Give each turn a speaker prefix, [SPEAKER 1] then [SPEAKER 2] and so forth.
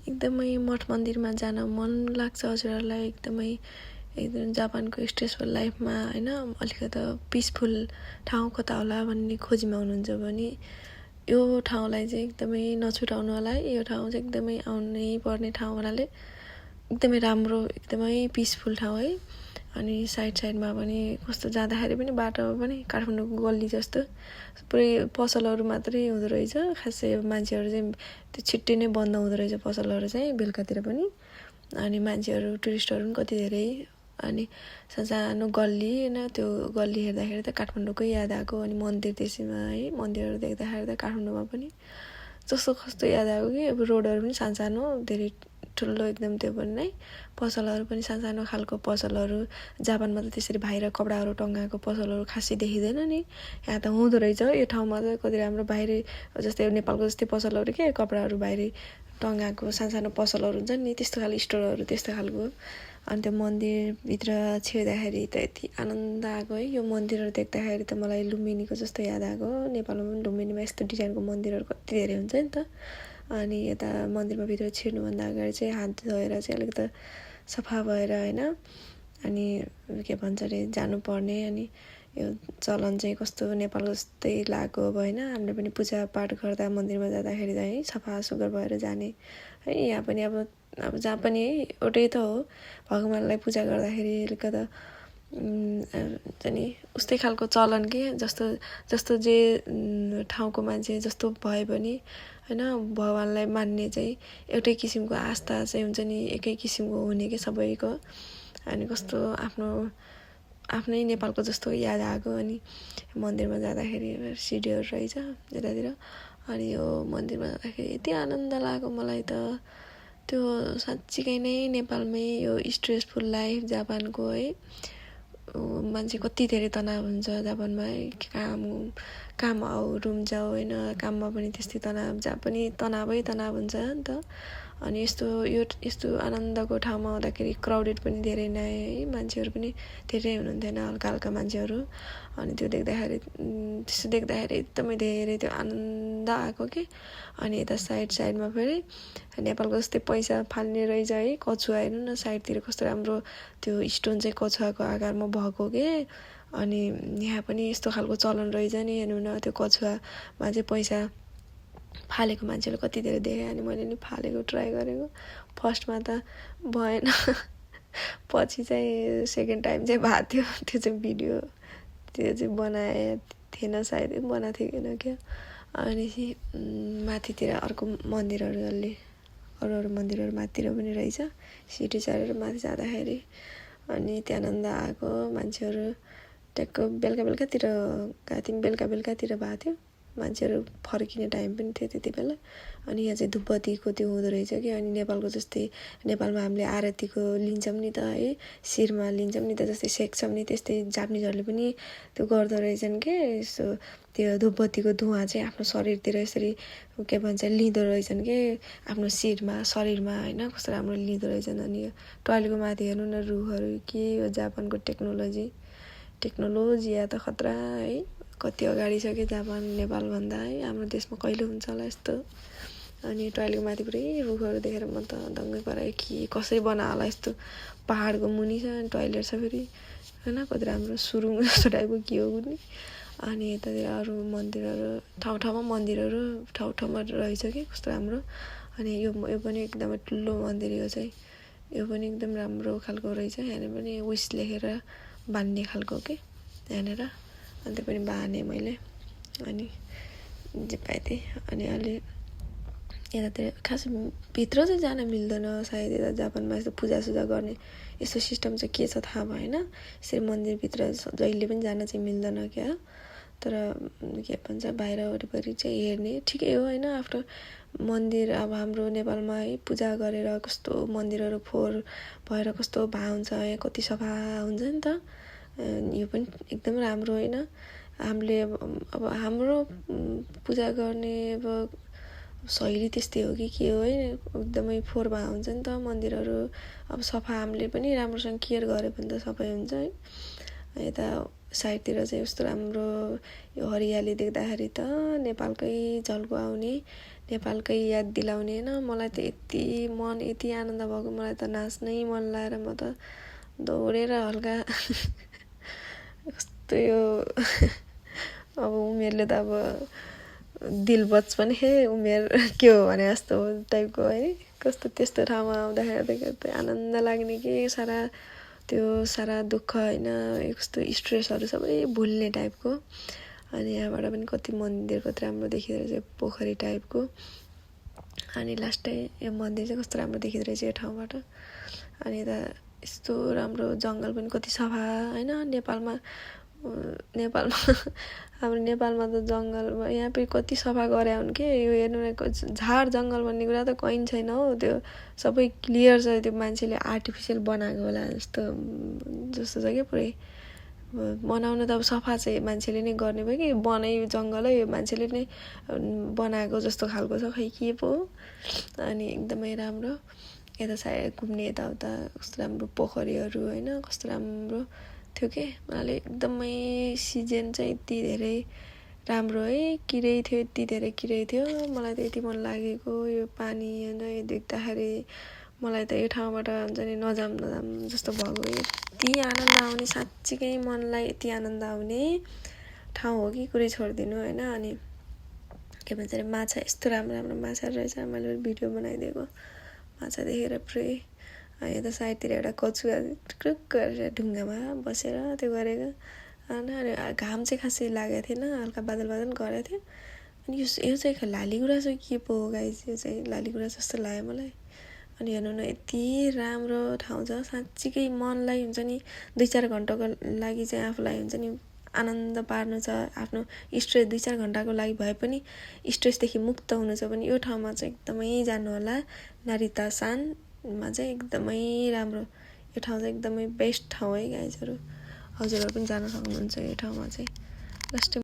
[SPEAKER 1] एकदमै मठ मन्दिरमा जान मन लाग्छ हजुरहरूलाई एकदम जापानको स्ट्रेसफुल लाइफमा हैन अलिकति पिसफुल ठाउँ कता होला भन्ने खोजीमा हुनुहुन्छ भने यो ठाउँलाई चाहिँ एकदमै नछुटाउनु होला। यो ठाउँ चाहिँ एकदमै आउनै पर्ने ठाउँ हुनाले एकदमै राम्रो एकदमै पिसफुल ठाउँ है। अनि साइडमा पनि कस्तो जाँदाखेरि पनि बाटोमा पनि काठमाडौँको गल्ली जस्तो पुरै पसलहरू मात्रै हुँदो रहेछ। खासै मान्छेहरू चाहिँ त्यो छिट्टै नै बन्द हुँदो रहेछ पसलहरू चाहिँ बेलुकातिर पनि। अनि मान्छेहरू टुरिस्टहरू पनि कति धेरै अनि सानो गल्ली होइन त्यो गल्ली हेर्दाखेरि त काठमाडौँकै याद आएको। अनि मन्दिर त्यसैमा है मन्दिरहरू देख्दाखेरि त काठमाडौँमा पनि जस्तो कस्तो याद आएको कि अब रोडहरू पनि सानो धेरै ठुलो एकदम त्यो पनि नै पसलहरू पनि सानो खालको पसलहरू। जापानमा त त्यसरी बाहिर कपडाहरू टङ्गाएको पसलहरू खासै देखिँदैन नि, यहाँ त हुँदो रहेछ। यो ठाउँमा चाहिँ कति राम्रो बाहिरै जस्तै नेपालको जस्तै पसलहरू के कपडाहरू बाहिरै टङ्गाएको सानो पसलहरू हुन्छ नि त्यस्तो खालको स्टोरहरू त्यस्तो खालको। अनि त्यो मन्दिरभित्र छिर्दाखेरि त यति आनन्द आएको है। यो मन्दिरहरू देख्दाखेरि त मलाई लुम्बिनीको जस्तो याद आएको। नेपालमा पनि लुम्बिनीमा यस्तो डिजाइनको मन्दिरहरू कति धेरै हुन्छ नि त। अनि यता मन्दिरमा भित्र छिर्नुभन्दा अगाडि चाहिँ हात धोएर चाहिँ अलिकति सफा भएर होइन अनि के भन्छ अरे जानुपर्ने। अनि यो चलन चाहिँ कस्तो नेपालको जस्तै लागेको अब होइन। हामीले पनि पूजापाठ गर्दा मन्दिरमा जाँदाखेरि चाहिँ है सफा सुग्घर भएर जाने है। यहाँ पनि अब जहाँ पनि है एउटै त हो, भगवान्लाई पूजा गर्दाखेरि अलिकति नि उस्तै खालको चलन के जस्तो जे ठाउँको मान्छे जस्तो भए पनि होइन भगवान्लाई मान्ने चाहिँ एउटै किसिमको आस्था चाहिँ हुन्छ नि, एकै किसिमको हुने कि सबैको। अनि कस्तो आफ्नै नेपालको जस्तो याद आएको। अनि मन्दिरमा जाँदाखेरि सिडीहरू रहेछ यतातिर। अनि यो मन्दिरमा जाँदाखेरि यति आनन्द लाग्यो मलाई त। त्यो साँच्चीकै नै नेपालमै यो स्ट्रेसफुल लाइफ जापानको है मान्छे कति धेरै तनाव हुन्छ जापानमा है। काम आऊ रुम जाऊ होइन, काममा पनि त्यस्तै तनाव, जहाँ पनि तनावै हुन्छ नि त। अनि यस्तो आनन्दको ठाउँमा आउँदाखेरि क्राउडेड पनि धेरै नै है, मान्छेहरू पनि धेरै हुनुहुन्थेन, हल्का मान्छेहरू। अनि त्यो त्यस्तो देख्दाखेरि एकदमै धेरै त्यो आनन्द आएको कि। अनि यता साइडमा फेरि नेपालको जस्तै पैसा फाल्ने रहेछ है कछुवा हेर्नु न साइडतिर कस्तो राम्रो त्यो स्टोन चाहिँ कछुवाको आकारमा भएको के। अनि यहाँ पनि यस्तो खालको चलन रहेछ नि, हेर्नु न त्यो कछुवामा चाहिँ पैसा फालेको मान्छेले कति धेरै देखेँ। अनि मैले नि फालेको ट्राई गरेको, फर्स्टमा त भएन पछि चाहिँ सेकेन्ड टाइम चाहिँ भएको थियो। त्यो चाहिँ भिडियो त्यो चाहिँ बनाए थिएन सायद, बनाएको थिएन क्या। अनि माथितिर अर्को मन्दिरहरू अरू मन्दिरहरू माथितिर पनि रहेछ, सिटी चढेर माथि जाँदाखेरि। अनि त्यहाँ आनन्द आएको मान्छेहरू ट्याक्क बेलुकातिर गएको थियौँ, बेलुकातिर भएको थियो मान्छेहरू फर्किने टाइम पनि थियो त्यति बेला। अनि यहाँ चाहिँ धुपबत्तीको त्यो हुँदो रहेछ कि। अनि नेपालको जस्तै नेपालमा हामीले आरतीको लिन्छौँ नि त है, शिरमा लिन्छौँ नि त, जस्तै सेक्छौँ नि त्यस्तै जापानिजहरूले पनि त्यो गर्दो रहेछन् के। यसो त्यो धुपबत्तीको धुवाँ चाहिँ आफ्नो शरीरतिर यसरी के भन्छ लिँदो रहेछन् के, आफ्नो शरीरमा होइन कस्तो राम्रो लिँदो रहेछन्। अनि टोयलेटको माथि हेर्नु न रुखहरू के हो, जापानको टेक्नोलोजी या त खतरा है। कति अगाडि छ कि जापान नेपालभन्दा है, हाम्रो देशमा कहिले हुन्छ होला यस्तो। अनि टोयलेटको माथि पुरै रुखहरू देखेर म त दङ्गै पराएँ कि कसरी बनायो होला यस्तो, पहाडको मुनि छ अनि टोयलेट छ फेरि होइन, कति राम्रो सुरुङ जस्तो टाइपको के हो कुन्नी। अनि यतातिर अरू मन्दिरहरू ठाउँमा रहेछ कि कस्तो राम्रो। अनि यो पनि एकदमै ठुलो मन्दिर, यो पनि एकदम राम्रो खालको रहेछ। यहाँनिर पनि विस लेखेर बान्ने खालको के यहाँनिर। अनि त्यो पनि बाने मैले, अनि जे पाएँ त्यही। अनि अलि यतातिर खास भित्र चाहिँ जान मिल्दैन सायद, यता जापानमा यस्तो पूजासुजा गर्ने यस्तो सिस्टम चाहिँ के छ थाहा भएन। यसरी मन्दिरभित्र जहिले पनि जान चाहिँ मिल्दैन क्या। तर के भन्छ बाहिर वरिपरि चाहिँ हेर्ने ठिकै हो होइन। आफ्नो मन्दिर अब हाम्रो नेपालमा है पूजा गरेर कस्तो मन्दिरहरू फोहोर भएर कस्तो हुन्छ, यहाँ कति सफा हुन्छ नि त। यो पनि एकदम राम्रो होइन। हामीले अब हाम्रो पूजा गर्ने अब शैली त्यस्तै हो कि के हो है, एकदमै फोहोर हुन्छ नि त मन्दिरहरू। अब सफा हामीले पनि राम्रोसँग केयर गऱ्यो भने त सफा हुन्छ है। यता साइडतिर चाहिँ यस्तो राम्रो यो हरियाली देख्दाखेरि त नेपालकै झल्को आउने, नेपालकै याद दिलाउने होइन। मलाई त यति आनन्द भएको, मलाई त नाच्नै मन लागेर म त दौडेर हल्का कस्तो यो अब उमेरले त अब दिल बचपन हे उमेर के हो भने जस्तो टाइपको है। कस्तो त्यस्तो ठाउँमा आउँदाखेरि त आनन्द लाग्ने कि सारा दुःख होइन, कस्तो स्ट्रेसहरू सबै भुल्ने टाइपको। अनि यहाँबाट पनि कति मन्दिर कति राम्रो देखिँदो रहेछ, पोखरी टाइपको। अनि लास्टै यो मन्दिर चाहिँ कस्तो राम्रो देखिँदो रहेछ यो ठाउँबाट। अनि यता यस्तो राम्रो जङ्गल पनि कति सफा होइन। नेपालमा हाम्रो नेपालमा त जङ्गलमा यहाँ पनि कति सफा गरे हुन् के। यो हेर्नु झार जङ्गल भन्ने कुरा त कहीँ छैन हौ। त्यो सबै क्लियर छ, त्यो मान्छेले आर्टिफिसियल बनाएको होला जस्तो छ क्या। पुरै बनाउनु त अब सफा चाहिँ मान्छेले नै गर्ने भयो कि बनाइ जङ्गलै यो मान्छेले नै बनाएको जस्तो खालको छ, खै के पो। अनि एकदमै राम्रो यता साइड घुम्ने यताउता कस्तो राम्रो पोखरीहरू होइन, कस्तो राम्रो थियो के। मलाई एकदमै सिजन चाहिँ यति धेरै राम्रो है, किरै थियो, यति धेरै किरै थियो। मलाई त यति मन लागेको यो पानी होइन, यो देख्दाखेरि मलाई त यो ठाउँबाट हुन्छ नि नजाम जस्तो भएको। यति आनन्द आउने, साँच्चीकै मनलाई यति आनन्द आउने ठाउँ हो कि कुरै छोडिदिनु होइन। अनि के भन्छ अरे माछा, यस्तो राम्रो माछा रहेछ। मैले भिडियो बनाइदिएको माछा देखेर पुरै। यता साइडतिर एउटा कछुवा टुक्रुक गरेर ढुङ्गामा बसेर त्यो गरेको। अनि घाम चाहिँ खासै लागेको थिएन, हल्का बादल गरेको थियो। अनि यो चाहिँ लाली गुराँस के पो हो गाइस, यो चाहिँ लाली गुराँस जस्तो लाग्यो मलाई। अनि हेर्नु न यति राम्रो ठाउँ छ, साँच्चीकै मनलाई हुन्छ नि 2-4 घन्टाको लागि चाहिँ आफूलाई हुन्छ नि आनन्द पार्नु छ। आफ्नो स्ट्रेस 2-4 घन्टाको लागि भए पनि स्ट्रेसदेखि मुक्त हुनु छ भने यो ठाउँमा चाहिँ एकदमै जानु होला। नारितासानमा चाहिँ एकदमै राम्रो, यो ठाउँ चाहिँ एकदमै बेस्ट ठाउँ है गाइजहरू। हजुरहरू पनि जान सक्नुहुन्छ यो ठाउँमा चाहिँ। लास्ट